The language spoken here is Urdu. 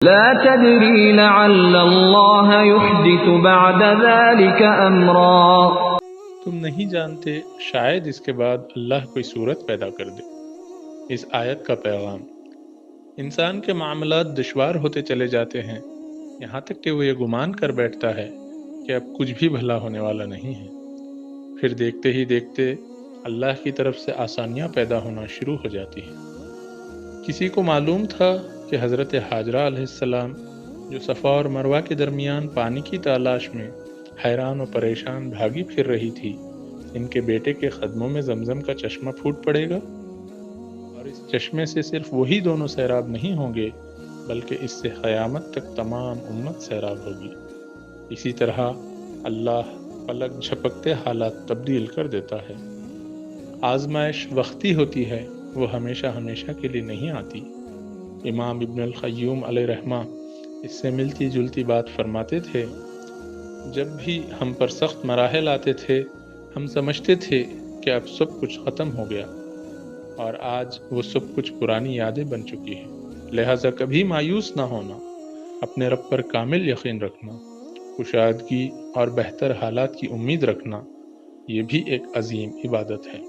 لا تدری لعل اللہ يحدث بعد ذلك امرا۔ تم نہیں جانتے، شاید اس کے بعد اللہ کوئی صورت پیدا کر دے۔ اس آیت کا پیغام: انسان کے معاملات دشوار ہوتے چلے جاتے ہیں، یہاں تک کہ وہ یہ گمان کر بیٹھتا ہے کہ اب کچھ بھی بھلا ہونے والا نہیں ہے۔ پھر دیکھتے ہی دیکھتے اللہ کی طرف سے آسانیاں پیدا ہونا شروع ہو جاتی ہیں۔ کسی کو معلوم تھا کہ حضرت حاجرہ علیہ السلام جو صفا اور مروہ کے درمیان پانی کی تلاش میں حیران و پریشان بھاگی پھر رہی تھی، ان کے بیٹے کے قدموں میں زمزم کا چشمہ پھوٹ پڑے گا، اور اس چشمے سے صرف وہی دونوں سیراب نہیں ہوں گے بلکہ اس سے قیامت تک تمام امت سیراب ہوگی۔ اسی طرح اللہ پلک جھپکتے حالات تبدیل کر دیتا ہے۔ آزمائش وقتی ہوتی ہے، وہ ہمیشہ ہمیشہ کے لیے نہیں آتی۔ امام ابن القیم علیہ رحمہ اس سے ملتی جلتی بات فرماتے تھے: جب بھی ہم پر سخت مراحل آتے تھے، ہم سمجھتے تھے کہ اب سب کچھ ختم ہو گیا، اور آج وہ سب کچھ پرانی یادیں بن چکی ہیں۔ لہٰذا کبھی مایوس نہ ہونا، اپنے رب پر کامل یقین رکھنا، کشادگی اور بہتر حالات کی امید رکھنا، یہ بھی ایک عظیم عبادت ہے۔